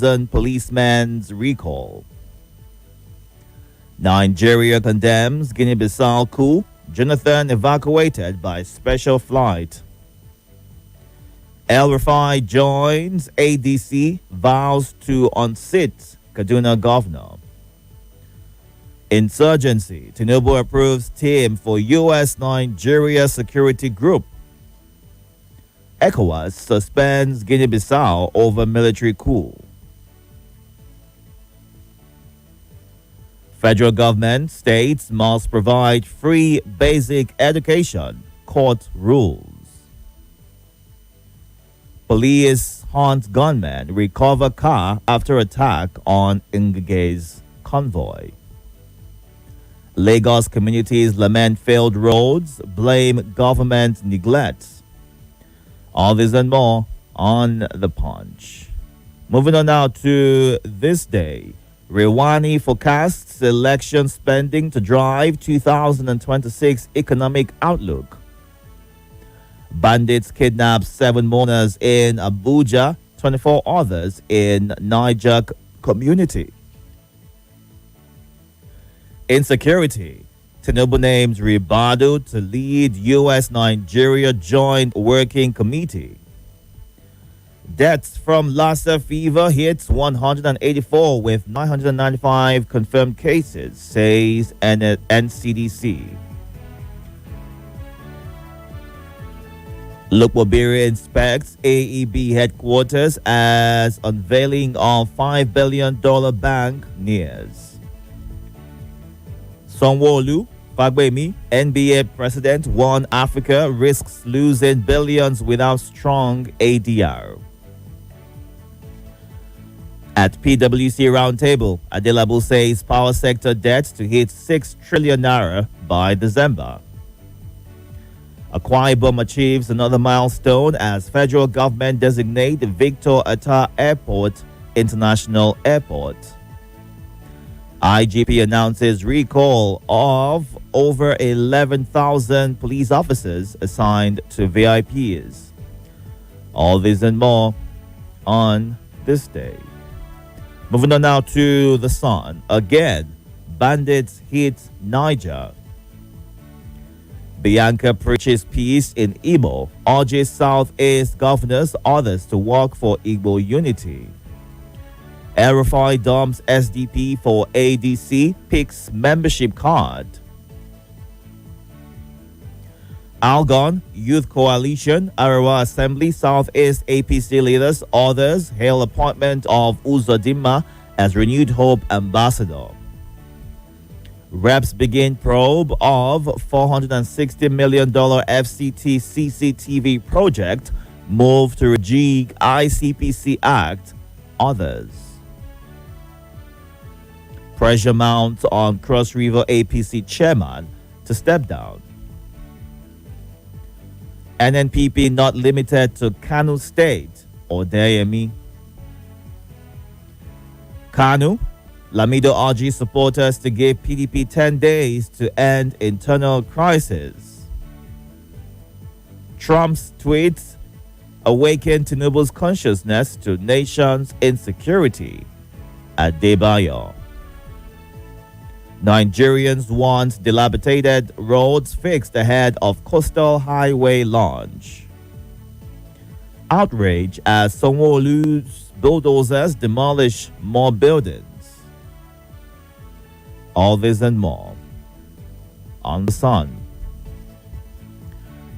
policemen's recall. Nigeria condemns Guinea-Bissau coup. Jonathan evacuated by special flight. El Rufai joins ADC, vows to unseat Kaduna governor. Insurgency. Tinubu approves team for U.S.-Nigeria security group. ECOWAS suspends Guinea-Bissau over military coup. Federal government states must provide free basic education. Court rules. Police hunt gunman, recover car after attack on Ngege's convoy. Lagos communities lament failed roads, blame government neglect. All this and more on The Punch. Moving on now to this day. Rewani forecasts election spending to drive 2026 economic outlook. Bandits kidnap 7 mourners in Abuja, 24 others in Niger community. Insecurity. Tinubu names Ribadu to lead U.S.-Nigeria Joint Working Committee. Deaths from Lassa fever hits 184 with 995 confirmed cases, says NCDC. Lukbobiri inspects AEB headquarters as unveiling of $5 billion bank nears. Sanwo-Olu, Fagbemi, NBA president, warned Africa risks losing billions without strong ADR. At PwC roundtable, Adelabu says power sector debt to hit 6 trillion naira by December. Akwa Ibom achieves another milestone as federal government designate Victor Atta Airport International Airport. IGP announces recall of over 11,000 police officers assigned to VIPs. All this and more on this day. Moving on now to The Sun. Again, bandits hit Niger. Bianca preaches peace in Igbo, urges Southeast governors, others to work for Igbo unity. El-Rufai dumps SDP for ADC, picks membership card. Algon, Youth Coalition, Arawa Assembly, Southeast APC leaders, others hail appointment of Uzodimma as renewed hope ambassador. Reps begin probe of $460 million FCT CCTV project, move to rejig ICPC Act, others. Pressure mounts on Cross River APC chairman to step down. NNPP not limited to Kano State or Dayemi. Kanu, Lamido urges supporters to give PDP 10 days to end internal crisis. Trump's tweets awaken Tinubu's consciousness to nation's insecurity. Adebayo. Nigerians want dilapidated roads fixed ahead of coastal highway launch. Outrage as Sanwo-Olu's bulldozers demolish more buildings. All this and more on The Sun.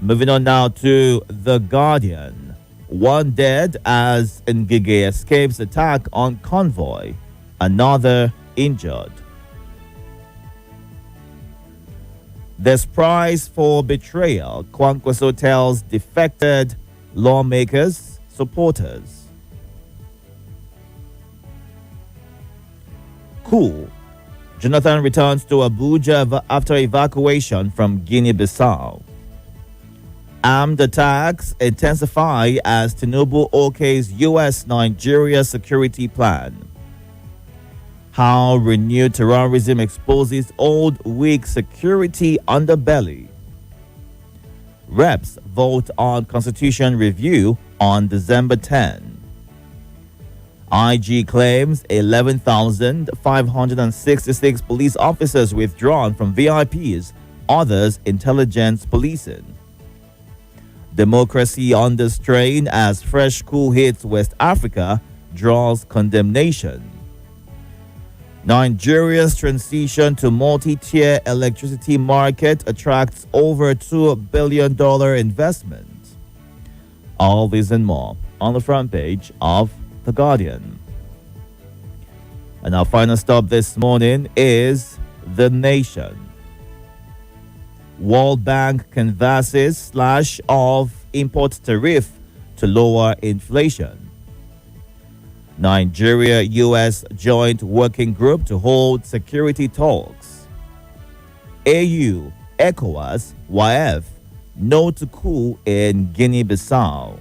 Moving on now to The Guardian. 1 dead as Ngige escapes attack on convoy. Another injured. There's prize for betrayal, Kwankwaso tells defected lawmakers, supporters. Cool. Jonathan returns to Abuja after evacuation from Guinea-Bissau. Armed attacks intensify as Tinubu okays U.S.-Nigeria security plan. How renewed terrorism exposes old, weak security underbelly. Reps vote on constitution review on December 10. IG claims 11,566 police officers withdrawn from VIPs, others intelligence policing. Democracy under strain as fresh coup hits West Africa, draws condemnation. Nigeria's transition to multi-tier electricity market attracts over $2 billion investment. All this and more on the front page of The Guardian. And our final stop this morning is The Nation. World Bank canvasses slash of import tariff to lower inflation. Nigeria-US joint working group to hold security talks. AU, ECOWAS, YF, no to coup in Guinea-Bissau.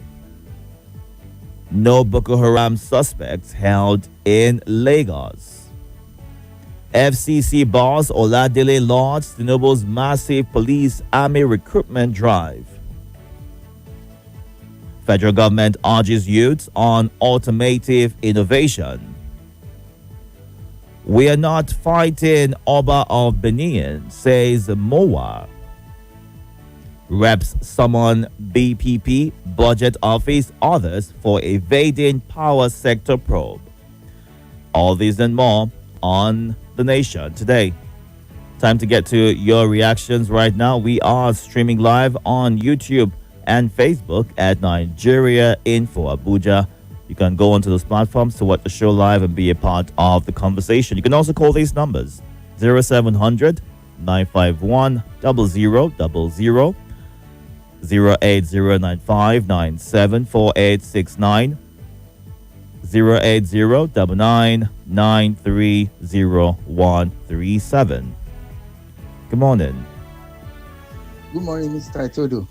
No Boko Haram suspects held in Lagos. FCC boss Oladele lauds Tinubu's massive police army recruitment drive. Federal government urges youths on automotive innovation. We are not fighting Oba of Benin, says Mowa. Reps summon BPP, budget office, others for evading power sector probe. All these and more on The Nation today. Time to get to your reactions right now. We are streaming live on YouTube and Facebook at Nigeria Info Abuja. You can go onto those platforms to watch the show live and be a part of the conversation. You can also call these numbers 0700 951 0000, 08095 974869, 08099930137. Good morning. Good morning, Mr. Itodo.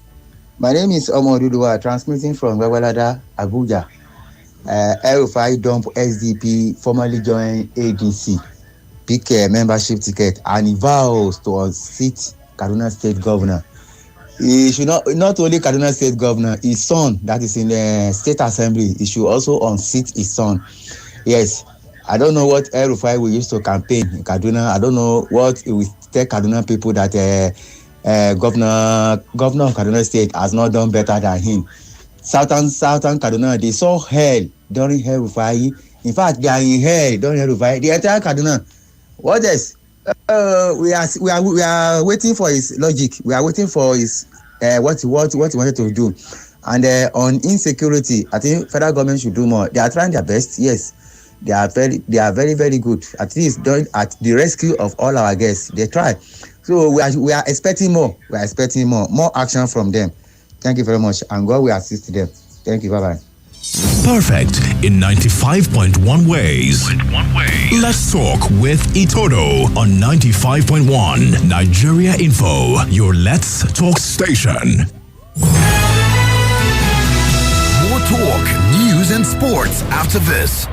My name is Itodo, transmitting from Gwagwalada, Abuja. El-Rufai dump SDP, formerly joined ADC, pick a membership ticket, and he vows to unseat Kaduna State Governor. He should not only Kaduna State Governor, his son that is in the State Assembly, he should also unseat his son. Yes, I don't know what El-Rufai will use to campaign in Kaduna. I don't know what he will tell Kaduna people that governor of Kaduna State has not done better than him. Southern Kaduna, they saw hell during El-Rufai. In fact, they are in hell during El-Rufai. The entire Kaduna. What else? We are waiting for his logic. We are waiting for his what he wanted to do. And on insecurity, I think federal government should do more. They are trying their best. Yes, they are very very good. At least at the rescue of all our guests, they try. So we are expecting more. We are expecting more action from them. Thank you very much, and God will assist them. Thank you. Bye bye. Perfect in 95.1 ways. Let's talk with Itodo on 95.1 Nigeria Info, your Let's Talk station. More talk, news, and sports after this.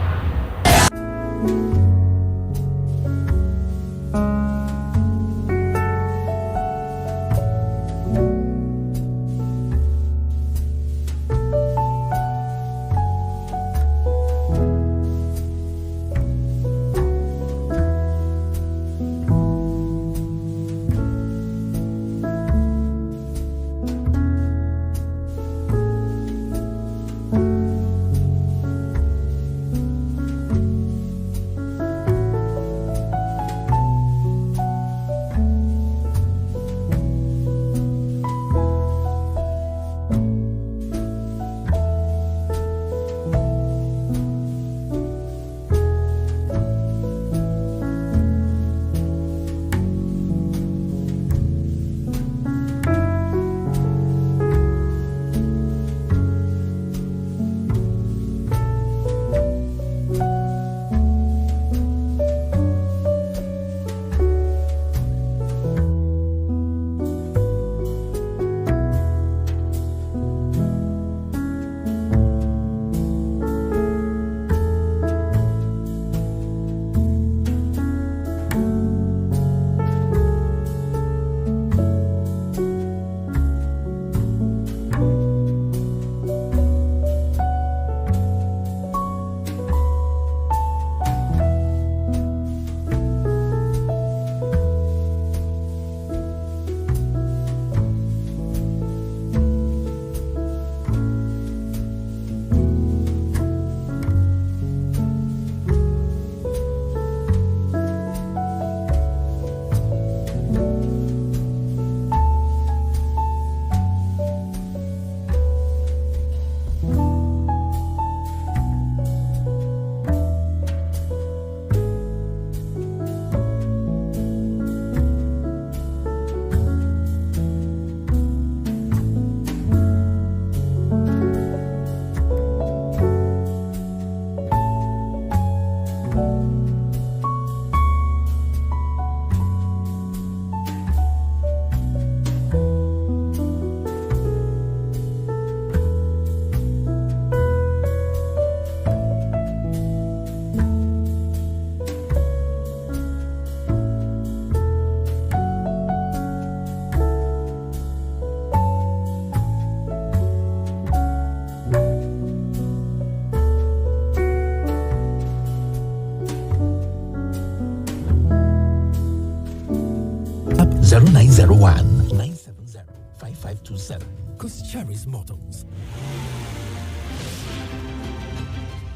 0901-970-5527. Because Cherry's models.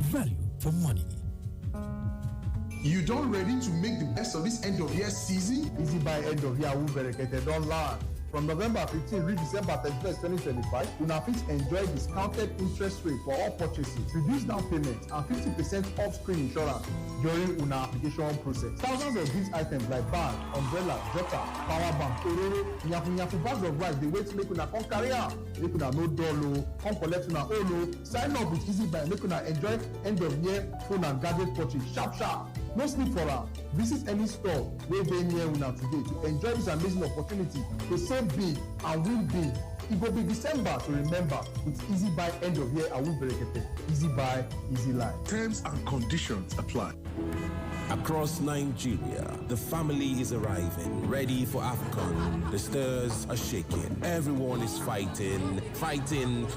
Value for money. You don't ready to make the best of this end of year season? Easy buy end of year will be don't learn. From November 15 reach December 31st, 2025, una fit enjoy discounted interest rate for all purchases, reduced down payment, and 50% off-screen insurance during una application process. Thousands of these items like bag, umbrella, jotter, power bank, ororo, nyafu bags of rice dey wait make una come carry am. Make una no dull o, come collect una own o. Sign up with Easy Buy make una enjoy end of year phone and gadget purchase sharp. No sleep for am. Visit any store wey dey near una today to enjoy this amazing opportunity to save big and win big. It will be December to remember with Easy Buy end of year and Berekete. Easy Buy, Easy Life. Terms and conditions apply. Across Nigeria, the family is arriving, ready for AFCON. The stirrs are shaking. Everyone is fighting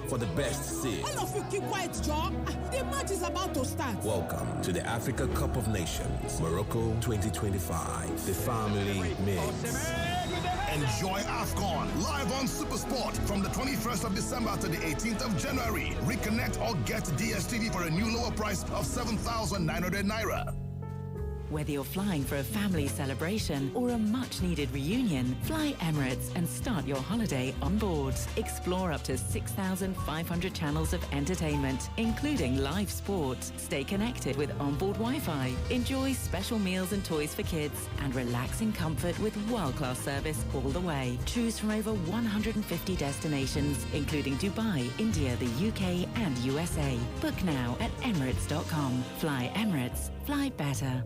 for the best seat. All of you keep quiet, Joe. The match is about to start. Welcome to the Africa Cup of Nations, Morocco 2025. The family mix. Enjoy AFCON live on Supersport from the 21st of December to the 18th of January. Reconnect or get DSTV for a new lower price of 7,900 Naira. Whether you're flying for a family celebration or a much-needed reunion, fly Emirates and start your holiday on board. Explore up to 6,500 channels of entertainment, including live sports. Stay connected with onboard Wi-Fi. Enjoy special meals and toys for kids and relax in comfort with world-class service all the way. Choose from over 150 destinations, including Dubai, India, the UK and USA. Book now at Emirates.com. Fly Emirates. Fly better.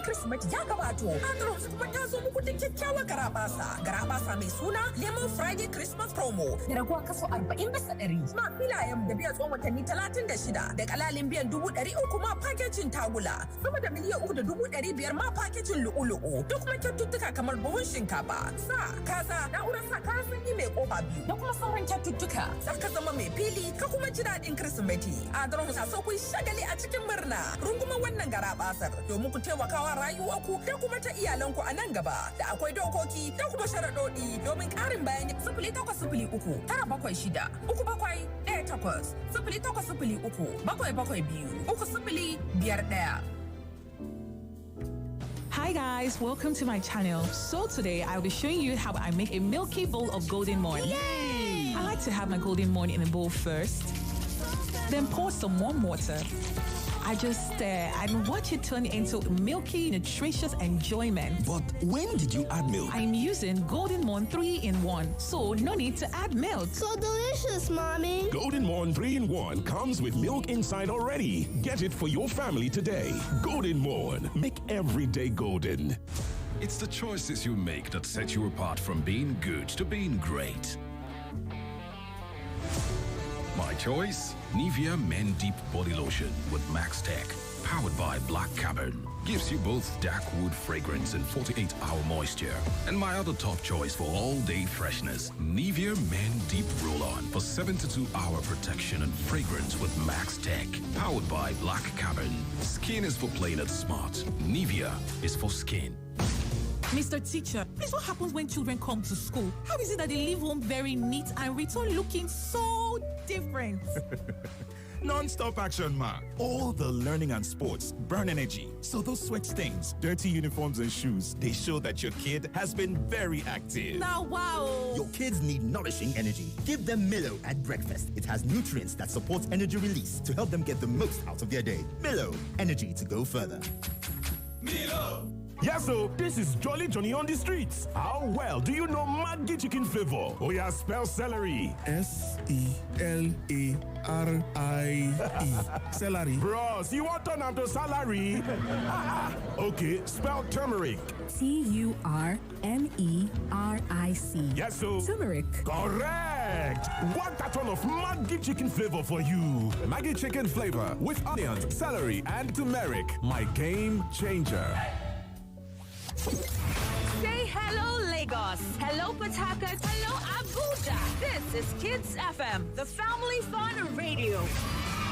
Kirsimeti ya gabato, Andros kuma ta zo muku da kyakkyawar garabasa mai suna Lemon Friday Christmas Promo da raguwa kaso 40%. Ma filayen da biyan tsawon watanni 36 da kalalin biyan 300 ma pakejin tagula, sama da miliyan 3,500 ma pakejin lu'ulu'u, duk kuma kyaututtuka kamar buhun shinkafa, sa, kaza, na'urar sa kayan sanyi mai kofa biyu, da kuma sauran kyaututtuka. Za ka zama mai fili ka kuma ji daɗin Kirsimeti. Andros na so ku shagali a cikin murna. Runguma wannan garabasar domin ku taimakawa rayuwarku da kuma ta iyalanku a nan gaba. Da akwai dokoki da kuma sharaɗoɗi domin ƙarin bayani 0803 976 3718 0803 772 3051. Hi guys, welcome to my channel. So today I'll be showing you how I make a milky bowl of golden morn. Yay! I like to have my golden morn in a bowl first, then pour some warm water. I just stare and watch it turn into milky, nutritious enjoyment. But when did you add milk? I'm using Golden Morn 3-in-1, so no need to add milk. So delicious, Mommy. Golden Morn 3-in-1 comes with milk inside already. Get it for your family today. Golden Morn. Make every day golden. It's the choices you make that set you apart from being good to being great. My choice? Nivea Men Deep Body Lotion with Max Tech, powered by Black Cavern. Gives you both dark wood fragrance and 48-hour moisture. And my other top choice for all-day freshness, Nivea Men Deep Roll-On for 72-hour protection and fragrance with Max Tech, powered by Black Cavern. Skin is for playing it smart. Nivea is for skin. Mr. Teacher, please, what happens when children come to school? How is it that they leave home very neat and return looking so different? Non-stop action, man. All the learning and sports burn energy. So those sweat stains, dirty uniforms and shoes, they show that your kid has been very active. Now, wow. Your kids need nourishing energy. Give them Milo at breakfast. It has nutrients that support energy release to help them get the most out of their day. Milo, energy to go further. Milo! Yes, so this is Jolly Johnny on the streets. How well do you know Maggi chicken flavor? Oh yeah, spell celery. Celery. Celery. Bros, you want turn am to salary? Okay, spell turmeric. Turmeric. Yes, so Turmeric. Correct. One carton of Maggi chicken flavor for you. Maggi chicken flavor with onions, celery, and turmeric. My game changer. Say hello, Lagos. Hello, Port Harcourt. Hello, Abuja. This is Kids FM, the family fun radio.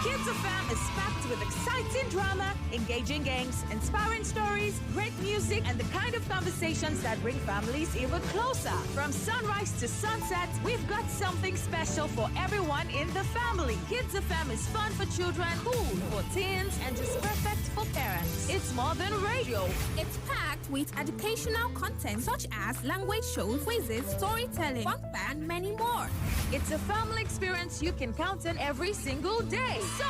Kids FM is packed with exciting drama, engaging games, inspiring stories, great music, and the kind of conversations that bring families even closer. From sunrise to sunset, we've got something special for everyone in the family. Kids FM is fun for children, cool for teens, and just perfect for parents. It's more than radio. It's packed with educational content such as language shows, quizzes, storytelling, fun, and many more. It's a family experience you can count on every single day. So,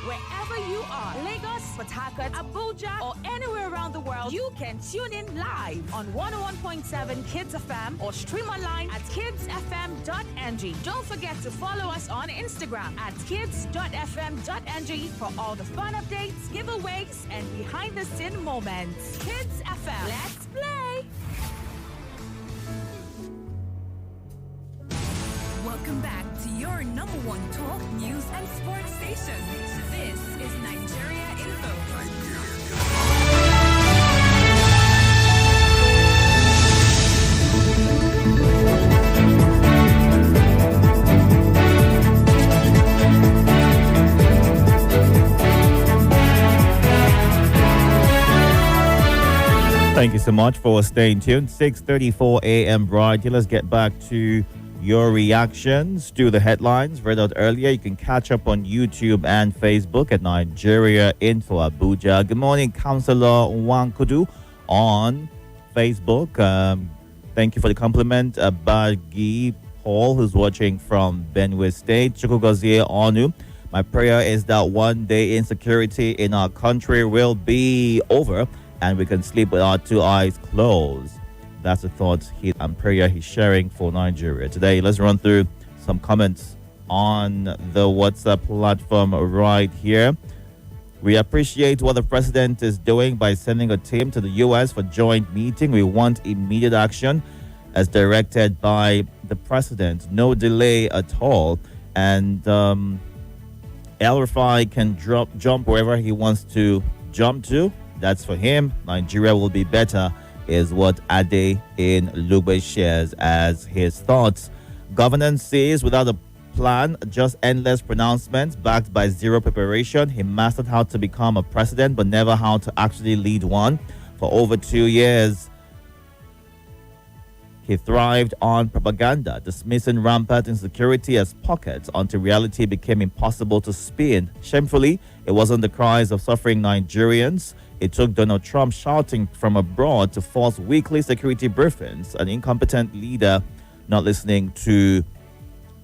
wherever you are, Lagos, Port Harcourt, Abuja, or anywhere around the world, you can tune in live on 101.7 Kids FM or stream online at kidsfm.ng. Don't forget to follow us on Instagram at kids.fm.ng for all the fun updates, giveaways, and behind-the-scene moments. Kids FM, let's play! Welcome back to your number one talk, news, and sports station. This is Nigeria Info. Thank you so much for staying tuned. 6:34 a.m. Brighty. Let's get back to your reactions to the headlines read out earlier. You can catch up on YouTube and Facebook at Nigeria Info Abuja. Good morning, Councillor Wankudu on Facebook. Thank you for the compliment. Bagi Paul, who's watching from Benue State. Chukwugozie Onu. My prayer is that one day insecurity in our country will be over and we can sleep with our two eyes closed. That's the thought and prayer he's sharing for Nigeria today. Let's run through some comments on the WhatsApp platform right here. We appreciate what the president is doing by sending a team to the U.S. for joint meeting. We want immediate action as directed by the president. No delay at all. And El Rufai can jump wherever he wants to jump to. That's for him. Nigeria will be better, is what Ade in Lube shares as his thoughts. Governance says without a plan, just endless pronouncements backed by zero preparation. He mastered how to become a president, but never how to actually lead one. For over 2 years, he thrived on propaganda, dismissing rampant insecurity as pockets until reality became impossible to spin. Shamefully, it wasn't the cries of suffering Nigerians. It took Donald Trump shouting from abroad to force weekly security briefings, an incompetent leader not listening to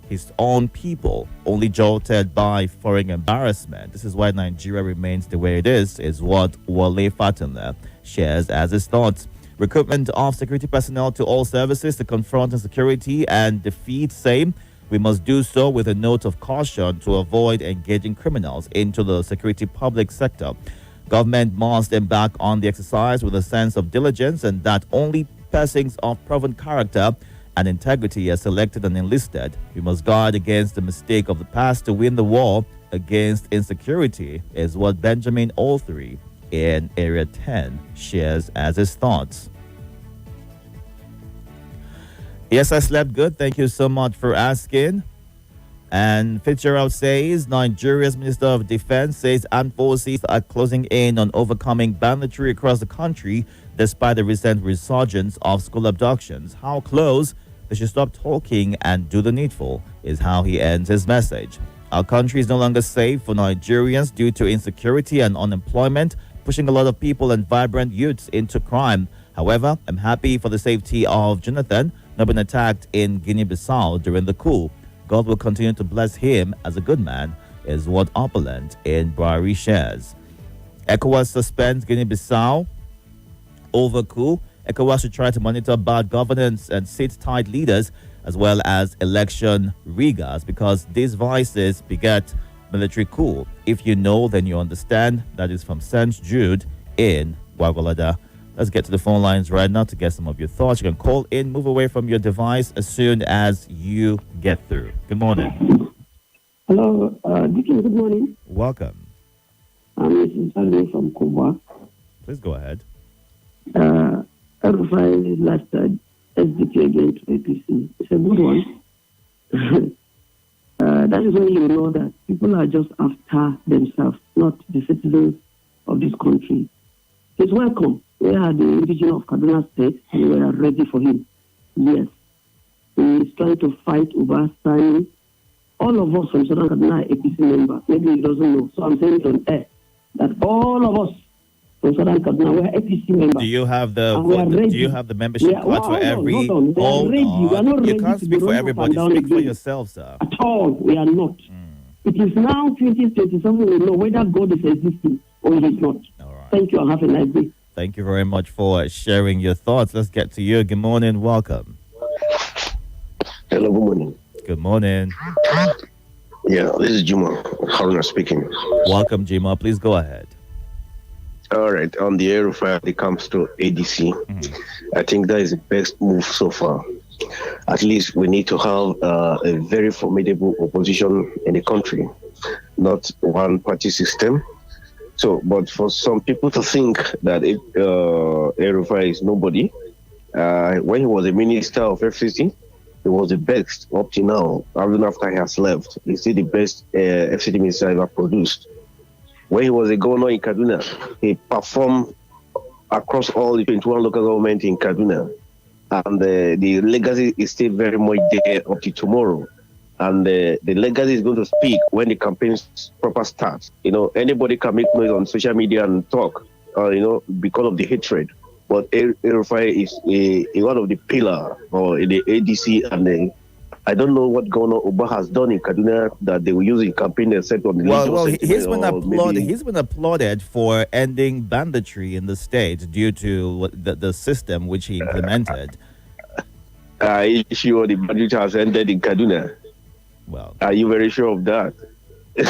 his own people, only jolted by foreign embarrassment. This is why Nigeria remains the way it is what Wale Fatunle shares as his thoughts. Recruitment of security personnel to all services to confront insecurity and defeat same. We must do so with a note of caution to avoid engaging criminals into the security public sector. Government must embark on the exercise with a sense of diligence, and that only persons of proven character and integrity are selected and enlisted. We must guard against the mistake of the past to win the war against insecurity, is what Benjamin Olthree in Area 10 shares as his thoughts. Yes, I slept good. Thank you so much for asking. And Fitzgerald says Nigeria's Minister of Defense says armed forces are closing in on overcoming banditry across the country despite the recent resurgence of school abductions. How close? They should stop talking and do the needful, is how he ends his message. Our country is no longer safe for Nigerians due to insecurity and unemployment, pushing a lot of people and vibrant youths into crime. However, I'm happy for the safety of Jonathan, not been attacked in Guinea-Bissau during the coup. God will continue to bless him as a good man, is what Opulent in Brari shares. ECOWAS suspends Guinea-Bissau over coup. ECOWAS should try to monitor bad governance and sit tight leaders as well as election riggers because these vices beget military coup. If you know, then you understand. That is from St. Jude in Gwagwalada. Let's get to the phone lines right now to get some of your thoughts. You can call in, move away from your device as soon as you get through. Good morning. Hello, Deacon, good morning. Welcome. This is Charlie from Cuba. Please go ahead. Rufai last SDP again to APC. It's a good one. That is when you know that people are just after themselves, not the citizens of this country. He's welcome. We are the indigenous of Kaduna State and we are ready for him. Yes. He is trying to fight over signing. All of us from Southern Kaduna are APC members. Maybe he doesn't know. So I'm saying it on air that all of us from Southern Kaduna, we are APC members. Do you have the membership card for every? Hold on. We are not You ready can't to speak be for run up everybody. and down Speak for again. yourself, sir. At all, we are not. It is now 2027. We know whether God is existing or he is not. Thank you and have a nice day. Thank you very much for sharing your thoughts. Let's get to you. Good morning. Welcome. Hello, good morning. Good morning. Yeah, this is Juma Haruna speaking. Welcome, Jima. Please go ahead. All right, on the air when it comes to ADC, I think that is the best move so far. At least we need to have a very formidable opposition in the country, not one party system. So, but for some people to think that Erufai is nobody, when he was a minister of FCT, he was the best up to now. Even after he has left, he's still the best FCT minister ever produced. When he was a governor in Kaduna, he performed across all the 21 local governments in Kaduna. And the legacy is still very much there up to tomorrow. And the legacy is going to speak when the campaigns proper starts. You know, anybody can make noise on social media and talk, because of the hatred. But Erufai is one of the pillar or the ADC, and I don't know what Governor Oba has done in Kaduna that they will use in campaign except on the he's been applauded for ending banditry in the state due to the system which he implemented. Issue of the banditry has ended in Kaduna. Well, are you very sure of that?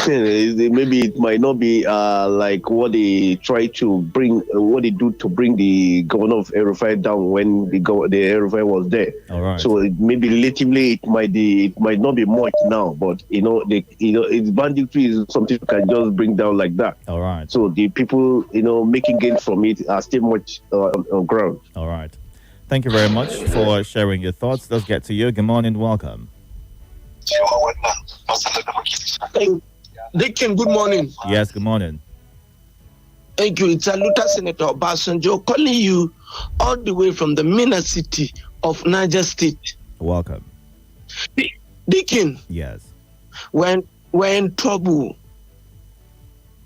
Maybe it might not be like what they try to bring, what they do to bring the governor of Erufai down when the Erufai was there. All right. So maybe relatively it might not be much now, but it's banditry is something you can just bring down like that. All right. So the people making gains from it are still much on ground. All right. Thank you very much for sharing your thoughts. Let's get to you. Good morning. Welcome. Deacon, good morning. Yes, good morning. Thank you. It's Aluta Senator Obasanjo calling you all the way from the Mina city of Niger State. Welcome. Deacon. Yes. We're in trouble.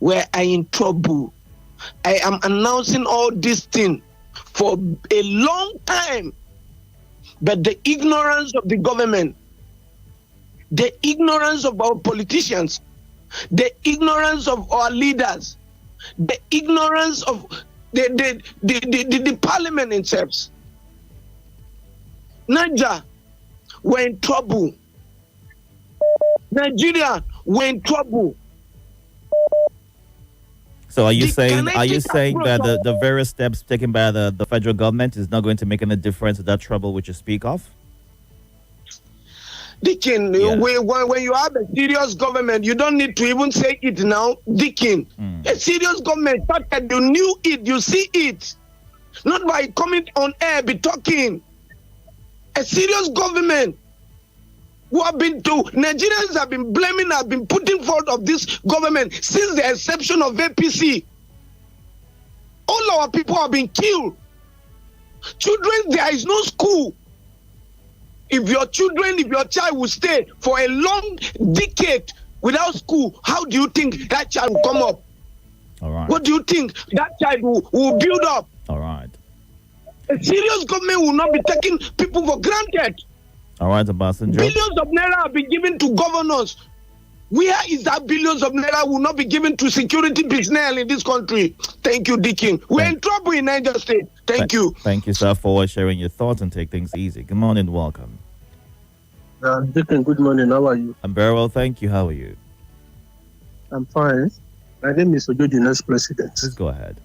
We are in trouble. I am announcing all this thing for a long time. But the ignorance of the government, the ignorance of our politicians, the ignorance of our leaders, the ignorance of the parliament itself. Niger, we're in trouble. Nigeria, we're in trouble. So are you saying that the various steps taken by the federal government is not going to make any difference to that trouble which you speak of? Deacon, when you have a serious government, you don't need to even say it now. Deacon, a serious government started, you knew it, you see it. Not by coming on air, be talking. A serious government who have been to, Nigerians have been blaming, have been putting fault of this government since the exception of APC. All our people have been killed. Children, there is no school. If your child will stay for a long decade Without school, how do you think that child will come up? All right. What do you think that child will build up? All right. A serious government will not be taking people for granted. All right, Ambassador. Billions of naira have been given to governors. Where is that billions of naira will not be given to security personnel in this country? Thank you, Dickin. We're in trouble in Niger State. Thank you. Thank you, sir, for sharing your thoughts and take things easy. Good morning, welcome. Dickin, good morning. How are you? I'm very well, thank you. How are you? I'm fine. My name is Ojo, the next president. Please go ahead.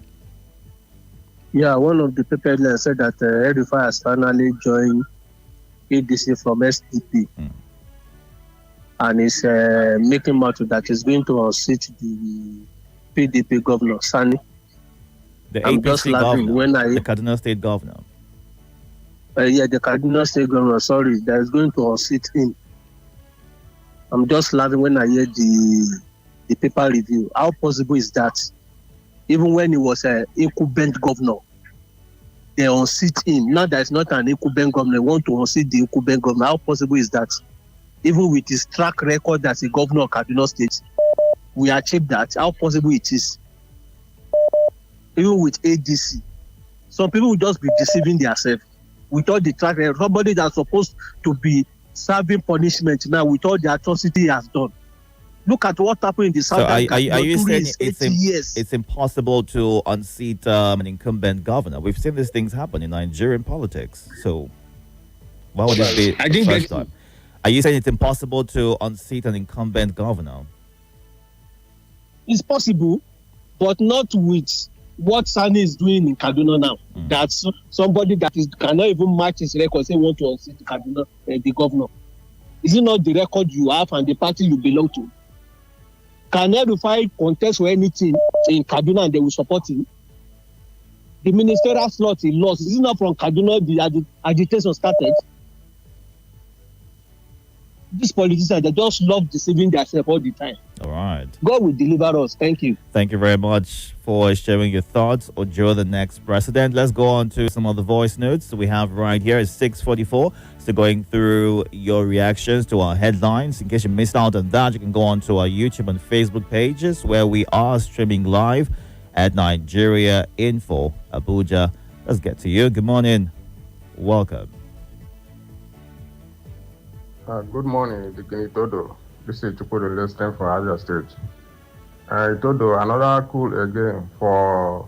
Yeah, one of the people said that Edify has finally joined ADC from SDP. And is making matter that is going to unseat the PDP governor, Sani. The I'm APC just laughing governor, when the Kaduna State governor. The Kaduna State governor, sorry, that is going to unseat him. I'm just laughing when I hear the paper review. How possible is that? Even when he was an incumbent governor, they unseat him. Now that it's not an incumbent governor, they want to unseat the incumbent governor. How possible is that? Even with his track record as a governor of Kaduna State, we achieved that. How possible it is? Even with ADC, some people will just be deceiving themselves with all the track record. Somebody that's supposed to be serving punishment now with all the atrocity he has done. Look at what happened in the South. So are you saying years. it's impossible to unseat an incumbent governor? We've seen these things happen in Nigerian politics. So why would this be the first time? Are you saying it's impossible to unseat an incumbent governor? It's possible, but not with what Sani is doing in Kaduna now. That's somebody that cannot even match his record, say want to unseat Kaduna, the governor. Is it not the record you have and the party you belong to? Can Edify contest for anything in Kaduna and they will support him? The ministerial slot he lost, is it not from Kaduna the agitation started? These politicians, they just love deceiving themselves all the time. All right. God will deliver us. Thank you. Thank you very much for sharing your thoughts. Ojo, the next president. Let's go on to some of the voice notes we have right here. It's 6:44. So going through your reactions to our headlines. In case you missed out on that, you can go on to our YouTube and Facebook pages where we are streaming live at Nigeria Info Abuja. Let's get to you. Good morning. Welcome. Good morning, Itodo. This is Itodo listening for Abia State. Itodo, another cool again for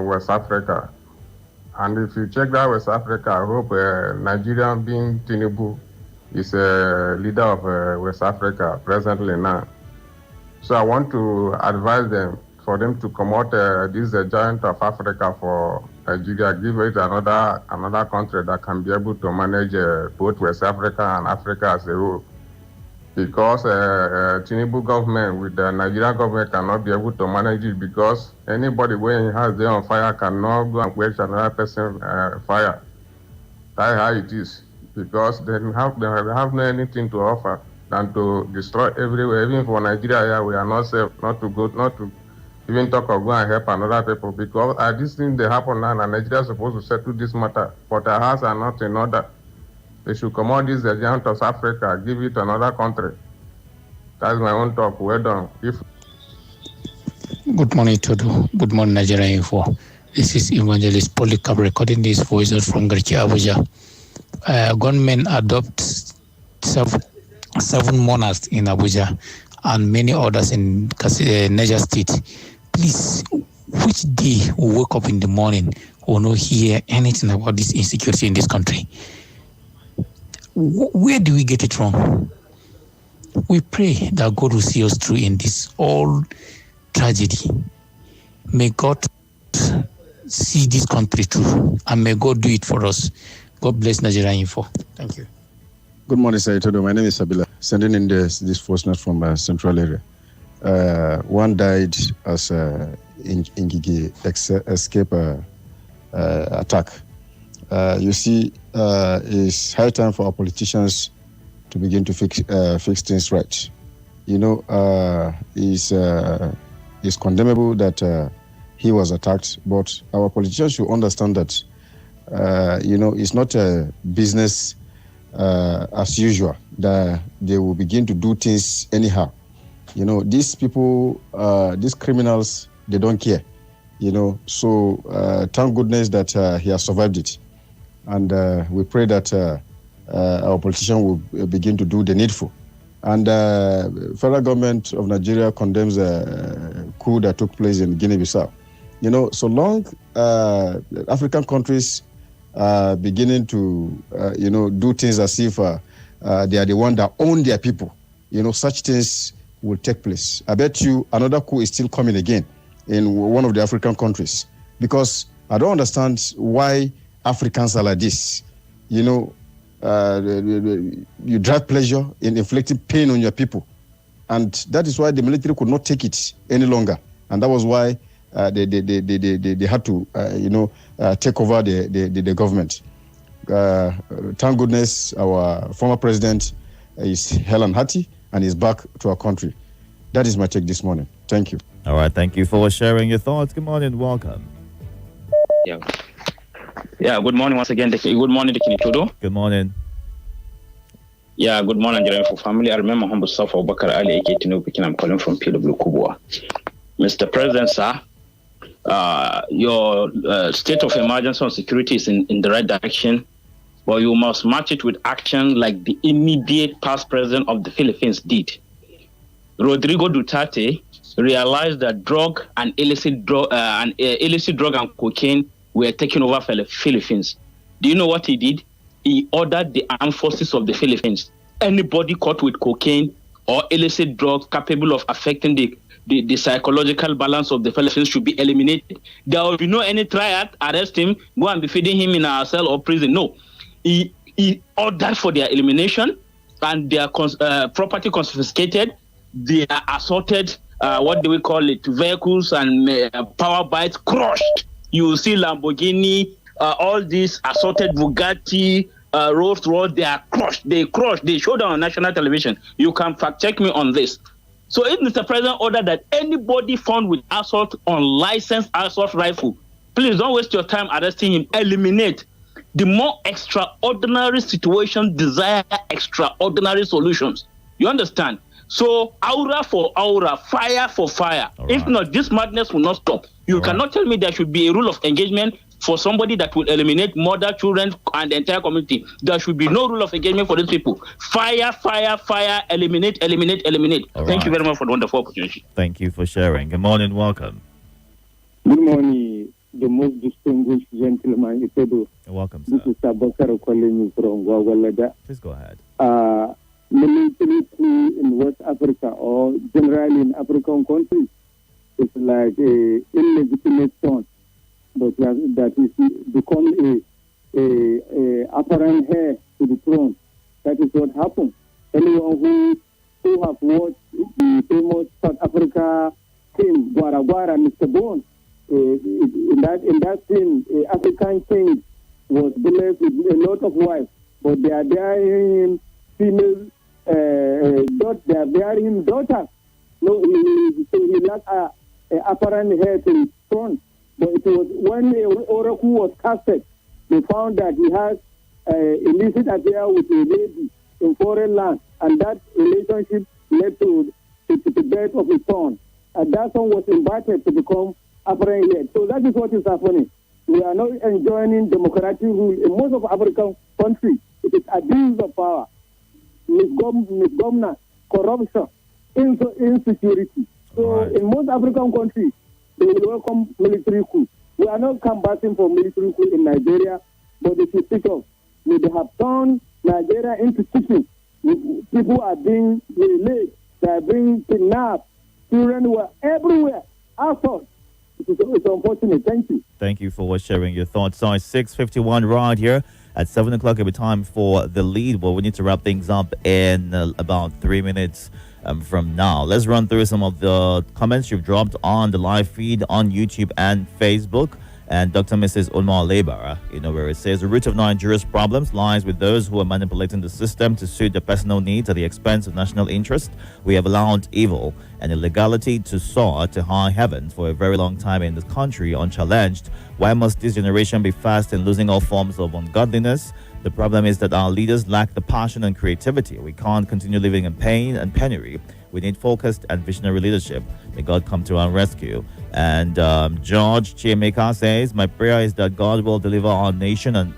West Africa. And if you check that West Africa, I hope Nigeria being Tinubu is a leader of West Africa presently now. So I want to advise them for them to come out this giant of Africa for Nigeria, give it another country that can be able to manage both West Africa and Africa as a whole. Because Tinubu government with the Nigerian government cannot be able to manage it because anybody when he has their on fire cannot go and quench another person fire. That's how it is. Because they have no anything to offer than to destroy everywhere. Even for Nigeria here, we are not safe not to even talk of go and help another people because this thing they happen now and Nigeria is supposed to settle this matter, but our house are not in order. They should come out this giant of Africa, give it to another country. That's my own talk. Well done. Good morning, Itodo. Good morning, Nigeria Info. This is Evangelist Polycarp recording these voices from Garki Abuja. Gunmen adopt seven monarchs in Abuja and many others in Niger State. Please, which day we wake up in the morning will not hear anything about this insecurity in this country? Where do we get it from? We pray that God will see us through in this all tragedy. May God see this country through and may God do it for us. God bless Nigeria Info. Thank you. Good morning, Sir Itodo. My name is Sabila. Sending in this voice note from Central area. One died as in Gigi escape attack. You see, it's high time for our politicians to begin to fix things right. You know, it's condemnable that he was attacked, but our politicians should understand that, you know, it's not a business as usual, that they will begin to do things anyhow. You know, these people, these criminals, they don't care. You know, so thank goodness that he has survived it. And we pray that our politician will begin to do the needful. And federal government of Nigeria condemns a coup that took place in Guinea-Bissau. You know, so long African countries are beginning to, do things as if they are the one that own their people, you know, such things will take place. I bet you another coup is still coming again in one of the African countries, because I don't understand why Africans are like this. You know, you drive pleasure in inflicting pain on your people. And that is why the military could not take it any longer. And that was why they had to, take over the government. Thank goodness our former president is Helen Hati and is back to our country. That is my take this morning. Thank you. All right. Thank you for sharing your thoughts. Good morning. Welcome. Yeah. Good morning once again. Good morning, Itodo. Good morning. Yeah, good morning, Nigeria for family. I remember humble self of Bakar Ali Eketino. I'm calling from PW Kubwa. Mr. President, sir, your state of emergency on security is in the right direction, but you must match it with action like the immediate past president of the Philippines did. Rodrigo Duterte realized that drug and illicit drug and cocaine were taking over the Philippines. Do you know what he did? He ordered the armed forces of the Philippines. Anybody caught with cocaine or illicit drugs capable of affecting the psychological balance of the Philippines should be eliminated. There will be no any trial, arrest him, go and be feeding him in a cell or prison. No. He ordered for their elimination and their property confiscated. They are assaulted, what do we call it, vehicles and power bikes crushed. You will see Lamborghini, all these assaulted Bugatti, Rolls Royce, they are crushed. They show them on national television. You can fact check me on this. So if Mr. President ordered that anybody found with assault on licensed assault rifle, please don't waste your time arresting him. Eliminate. The more extraordinary situations desire extraordinary solutions. You understand? So aura for aura, fire for fire. Right. If not, this madness will not stop. You cannot tell me there should be a rule of engagement for somebody that will eliminate mother, children, and the entire community. There should be no rule of engagement for these people. Fire, fire, fire, eliminate. Thank you very much for the wonderful opportunity. Thank you for sharing. Good morning, welcome. Good morning, the most distinguished gentleman, Itodo. Welcome, sir. This is Abakar calling you from Gwagwalada. Please go ahead. Military coup in West Africa or generally in African countries is like a illegitimate son, but that is become a apparent heir to the throne. That is what happened. Anyone who have watched the famous South Africa film Gwara Gwara, Mr. Bone, in that scene, African king was blessed with a lot of wives, but they are bearing him female. They are bearing him daughters. No, he lacked a apparent heir to his throne. But it was when the oracle was casted, they found that he has illicit affair with a lady in foreign land, and that relationship led to the birth of his son. And that son was invited to become apparent heir. So that is what is happening. We are not enjoying democratic rule in most of African countries. It is abuse of power, misgovernance, corruption, insecurity. So in most African countries, they will welcome military coup. We are not combating for military coup in Nigeria, but they should pick up. They have turned Nigeria into chicken. People are being delayed. They are being kidnapped. Children were everywhere. Assault. It's unfortunate. Thank you. Thank you for sharing your thoughts. So it's 6:51 right here. At 7 o'clock, it'll be time for the lead. Well, we need to wrap things up in about 3 minutes from now. Let's run through some of the comments you've dropped on the live feed on YouTube and Facebook. And Dr. Mrs. Ulma Lebara, where it says the root of Nigeria's problems lies with those who are manipulating the system to suit their personal needs at the expense of national interest. We have allowed evil and illegality to soar to high heavens for a very long time in this country unchallenged. Why must this generation be fast in losing all forms of ungodliness? The problem is that our leaders lack the passion and creativity. We can't continue living in pain and penury. We need focused and visionary leadership. May God come to our rescue. And George Chiemeka says, my prayer is that God will deliver our nation and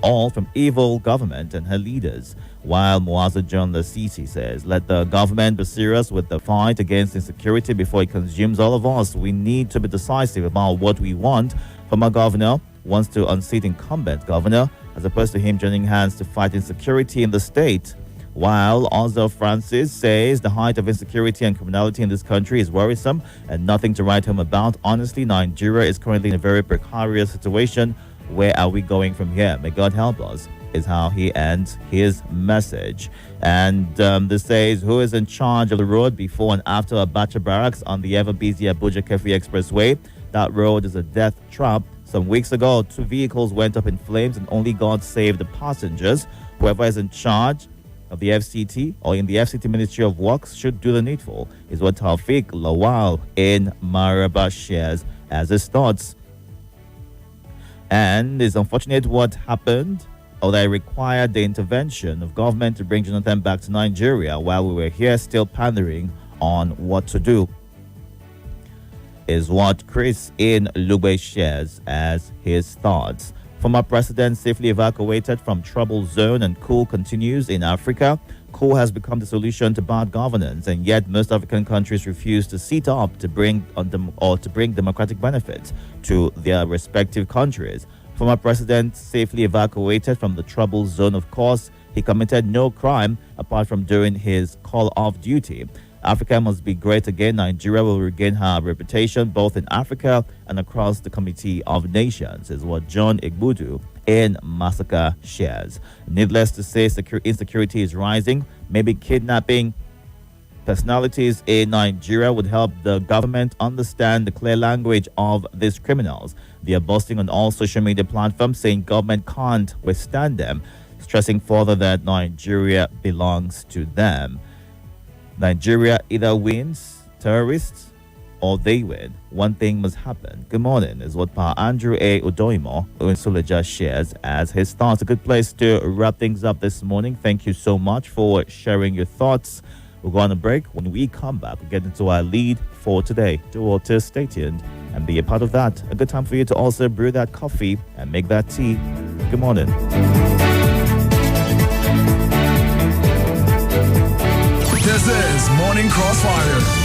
all from evil government and her leaders. While Moaza John Lasisi says, let the government be serious with the fight against insecurity before it consumes all of us. We need to be decisive about what we want from our governor. Wants to unseat incumbent governor as opposed to him joining hands to fight insecurity in the state. While Ozo Francis says the height of insecurity and criminality in this country is worrisome and nothing to write home about. Honestly, Nigeria is currently in a very precarious situation. Where are we going from here? May God help us, is how he ends his message. And this says, who is in charge of the road before and after Abacha Barracks on the ever-busy Abuja-Kefi Expressway? That road is a death trap. Some weeks ago, 2 vehicles went up in flames and only God saved the passengers. Whoever is in charge of the FCT or in the FCT Ministry of Works should do the needful, is what Taufik Lawal in Maraba shares as his thoughts. And it's unfortunate what happened, or that required the intervention of government to bring Jonathan back to Nigeria while we were here still pandering on what to do, is what Chris in Lube shares as his thoughts. Former president safely evacuated from trouble zone and coup continues in Africa. Coup has become the solution to bad governance, and yet most African countries refuse to sit up to bring democratic benefits to their respective countries. Former president safely evacuated from the trouble zone. Of course, he committed no crime apart from doing his call off duty. Africa must be great again. Nigeria will regain her reputation both in Africa and across the Committee of Nations, is what John Igbudu in Massacre shares. Needless to say, insecurity is rising. Maybe kidnapping personalities in Nigeria would help the government understand the clear language of these criminals. They are boasting on all social media platforms saying government can't withstand them, stressing further that Nigeria belongs to them. Nigeria either wins terrorists or they win. One thing must happen. Good morning, is what Pa Andrew A. Udoimo Unsuleja shares as his thoughts. A good place to wrap things up this morning. Thank you so much for sharing your thoughts. We'll go on a break. When we come back, we'll get into our lead for today. Do all to stay tuned and be a part of that. A good time for you to also brew that coffee and make that tea. Good morning. This is Morning Crossfire.